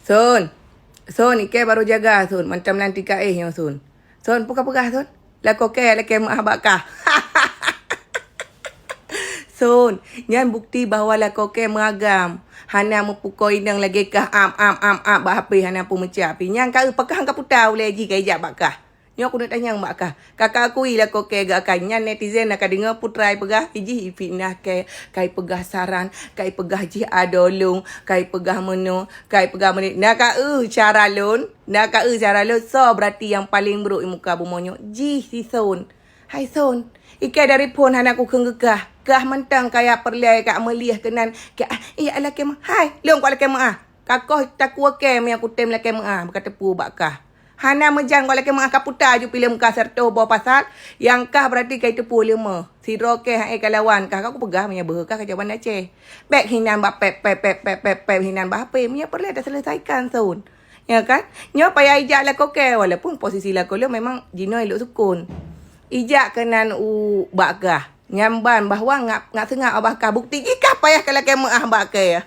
Sun. Sun, Ike baru jaga Sun. Macam nanti ka yang Sun. Sun, pegah-pegah Sun. Lako ke, laki maaf bakah. Sun, nyan bukti bahawa lako ke mengagam. Hana mempukoi nang lagi kah am bahapi hana pun mencapi. Nyan ka pekah ka putau lagi ka ijak bakah. Nyo aku nak tanya mak kah. Kakak aku ila ko ke gak kan nyan netizen nak dengar putrai pegah iji fitnah ke kai pegah saran, kai pegah ji adolung, kai pegah menu, kai pegah menit. Nak cara lun, cara lun. So berarti yang paling buruk muka bumonyo ji si Sun. Hai Sun. Ika dari pun hana aku kengegah. Kah mentang kaya perliai kak meliah kenan. Kak ala kema. Hai, leong ko ala kema. Kakoh takua ke me aku tem la kema. Berkata pu bakah. Hana menjang kalau kema kaputa ju pilih muka serta bawa pasal. Yang kah berarti kaya tepu lima. Si roke hai kalawan kah aku pegah punya berkah ke jawapan Aceh. Bek hinan bak pep hinan bak apa punya perlu dah selesaikan Sun. Ya kan? Nyo payah ijak lah koke walaupun posisi lah kau memang jino elok sukun. Ijak kenan bakah. Nyamban bahawa ngak sengak bakah bukti jika payah kalau kema bakah ya.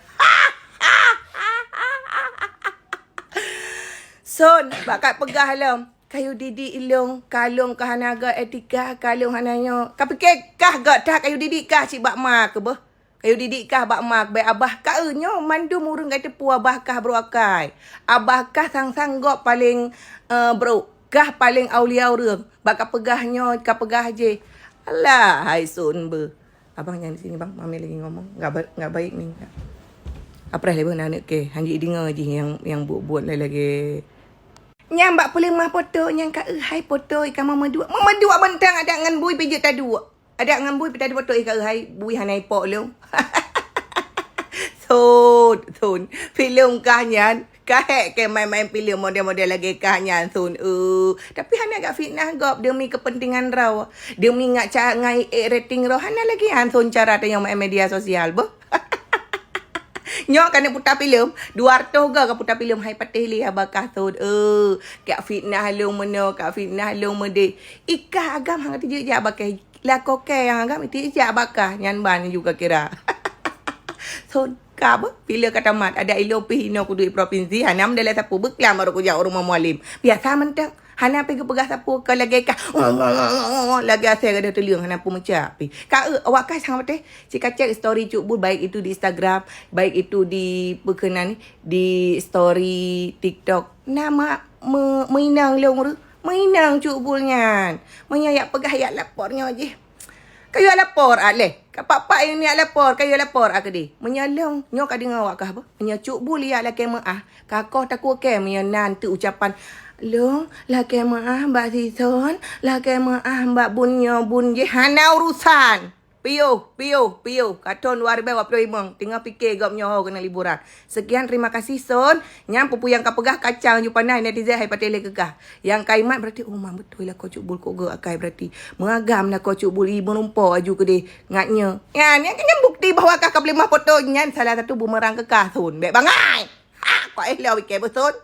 Sun, bakat pegah lam. Kayu didik ilung, kalung kahanaga etika, kalung hananyo. Kau fikir kah gak dah kayu didik kah cik bak mak ke bah? Kayu didik kah bak mak baik abah kah nyo mandu murung kata pu abah kah bro akai. Abah kah sang gok paling bro kah paling aulia urang. Bakat pegahnyo, kah pegah je. Alah, hai Sun be. Abang jangan di sini bang, mami lagi ngomong. Enggak baik ni. Apa dah lepas nak ke? Hanji dengar je yang buat lagi. Nyam bak boleh mah foto nyang ka hai foto ikan mama dua bentang ada ngan bui pijak ta dua. Ada ngan bui pita foto ikan hai bui hanai pok lu. Sun film kanyan kahek ke main-main film model-model lagi kanyan Sun. Tapi hana agak fitnah gop demi kepentingan raw. Demi ngak ngai rating raw hana lagi han Sun cara tanya main media sosial boh. Nyok kena putar filem 200 ke putar filem hai patih li abakah Sun. Kak fitnah lu meno, kak fitnah lu mede. Ikah agam hang tijak jak abakah. La koke yang agam tijak abakah nyan ban juga kira. Sun ka apa? Bila kata mat ada ILOP hino ku duit provinsi hanam dalam sapu beklam baru ku jauh rumah mualim. Biasa mentang hana pergi pegah sapu ke lagi kah. Lagi asal ada teliang hana pun mencapi. Ka awak kai sang patih. Cik cek story cuk bul baik itu di Instagram, baik itu di berkenan di story TikTok. Nama mainang leong ru. Mainang cuk bulnya. Menyayak pegah yak lapornya je. Kayu lapor aleh. Kapak-pak ini lapor, kayu lapor akadi. Menyalong nyok adi ngawak kah apa? Menyacuk buli yak laki maah. Kakoh takut ke menyanan tu ucapan long laki maah mbak Sison, laki maah mbak bunyo bun je hana urusan. Piu. Katon luar biasa wapi imong. Tinggal fikir gap nyoho kena liburan. Sekian terima kasih Son. Nyam pupu yang kapegah kacang ju pandai netizen hai patele kekah. Yang kaimat berarti mam betul lah kau cubul kau ge akai berarti. Mengagam lah kau cubul ibu numpau aju ke de ngatnya. Yang kenyang bukti bahawa kakak boleh mah foto nyan salah satu bumerang kekah Son. Baik bangai. Kau lau wike betul.